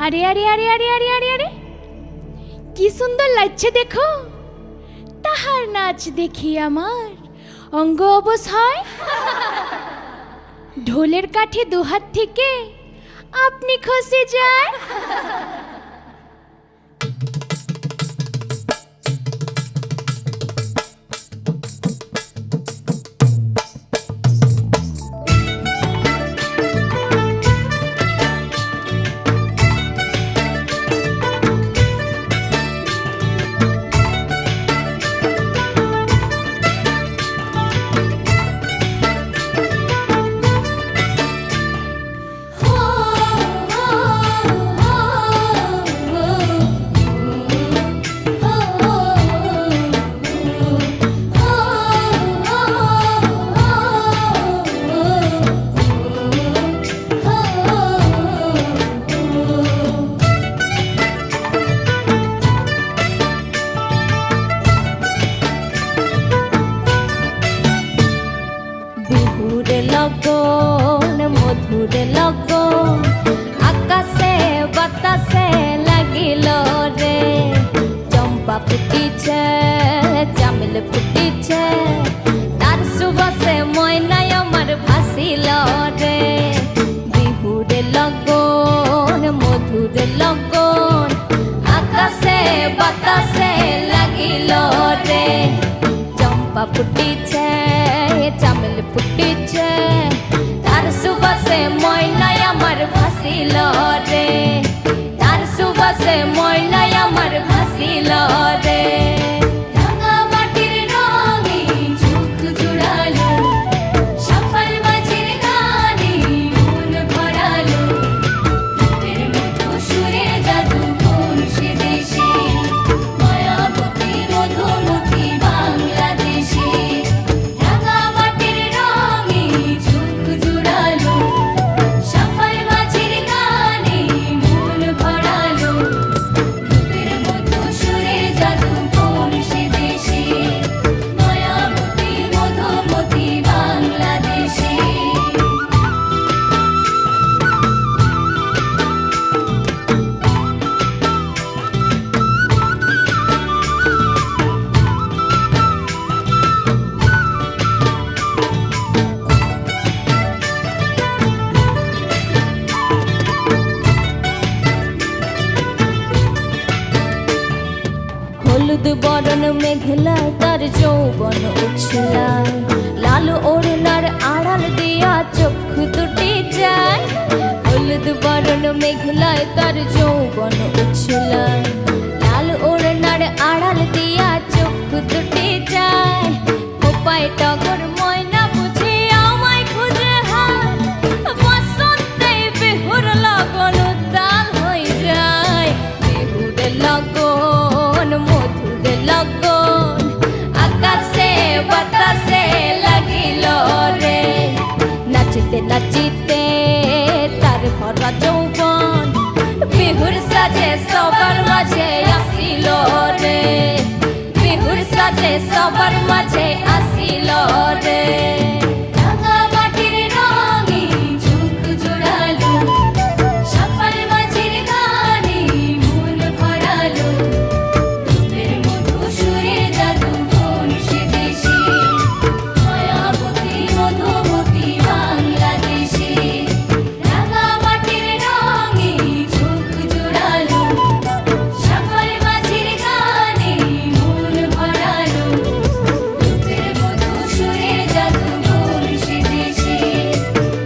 আরে আরে আরে আরে আরে আরে আরে কি সুন্দর লাগছে দেখো, তাহার নাচ দেখি আমার অঙ্গ অবশ হয়। ঢোলের কাঠে দুহাত থেকে আপনি খসে যায়। মধুর লগন আকাশে বাতাসে লাগিল রে, চম্পা ফুটিছে চামেল ফুটিছে, তার সুবাসে ময়নায় আমার ভাসিল রে। বিহুর লগন মধুর লগন আকাশে বাতাসে লাগিল রে, চম্পা ফুটিছে চামেল ফুটিছে, তার সুবাসে ময়নায় আমার ভাসিল রে, তার সুবাসে ময়নায় আমার ভাসিল রে। রাঙা মাটির রঙে চোখ জুড়ালো, সফল মাঝির গানে মন ভরালো, ভূতের মতো সুরে জাদু করছে দেশে, মায়াবতী মধুমতি বাংলাদেশে। রাঙা মাটির রঙে চোখ জুড়ালো, সফল মাঝির গানে মন ভরালো, ভূতের মতো সুরে জাদু করছে দেশে, মায়াবতী মধুমতি বাংলাদেশে। হলুদ বরণ মেঘলায় তার যৌবন উছলায়, লাল ওড়নার আড়াল দিয়া চক্ষু দুটি যায়। হলুদ বরণ মেঘলায় তার যৌবন উছলায়, লাল ওড়নার আড়াল দিয়া চক্ষু দুটি যায়। কোপায় টগর ময়না বুঝি আমায় খুঁজে হায়, বসন্তে বিহুর লগন উত্তাল হয়ে যায়। বিহুর লগন মধুর লগন আকাশে বাতাসে লাগিল রে, নাচিতে নাচিতে তার ভরা যৌবন বিহুর সাজে সবার মাঝে আসিল রে, বিহুর সাজে সবার মাঝে আসিল রে। রাঙা মাটির রঙে চোখ জোড়ালো, সফল মাঝির গানে মন ভরালো, ভূতের মতো সুরে জাদু করছে দেশে, মায়াবতী মধুমতি বাংলাদেশে। রাঙা মাটির রঙে চোখ জোড়ালো, সফল মাঝির গানে মন ভরালো, ভূতের মতো সুরে জাদু করছে দেশে,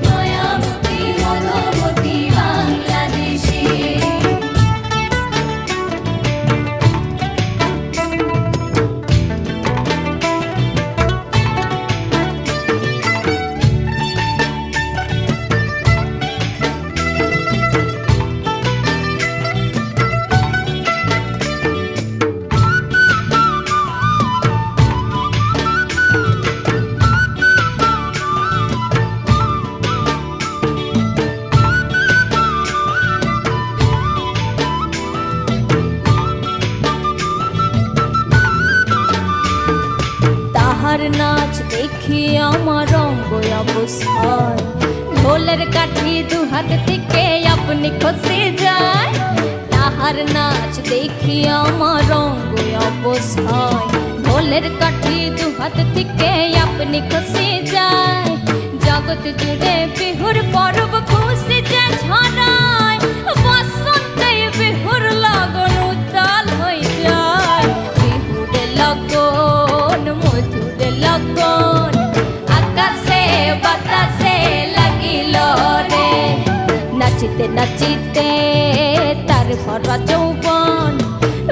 মায়াবতী মধুমতি বাংলাদেশে। তাহার নাচ দেখি আমার অঙ্গ অবশ হয়, ঢোলের কাঠি দুহাত থেকে আপনি খসে যায়। দেখি আমার রঙ্গ অবস্থায়, ঢোলের কাঠি দু হাত থেকে আপনি খসে যায়। জগৎ জুড়ে বিহুর পরব খুশি যে ছড়ায়, বসন্তে বিহুর লগন উত্তাল হয়ে যায়। বিহুর লগন মধুর লগন, আকাশে বাতাসে লাগিল রে। নাচিতে নাচিতে তার ভরা যৌবন,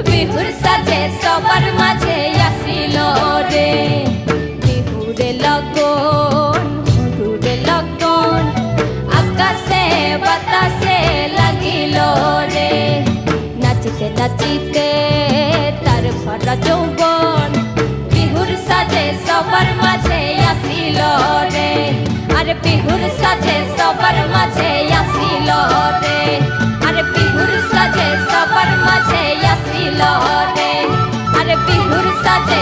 বিহুর সাজে সবার মাঝে আসিল রে। বিহুর লগন মধুর লগন, আকাশে বাতাসে লাগিল রে। নাচিতে নাচিতে তার ভরা যৌবন, বিহুর সাজে সবার মাঝে আসিল রে। আরে বিহুর সাজে সবার মাঝে আসিল রে। আরে বিহুর সাজে সবার মাঝে আসিল রে। আরে বিহুর সাজে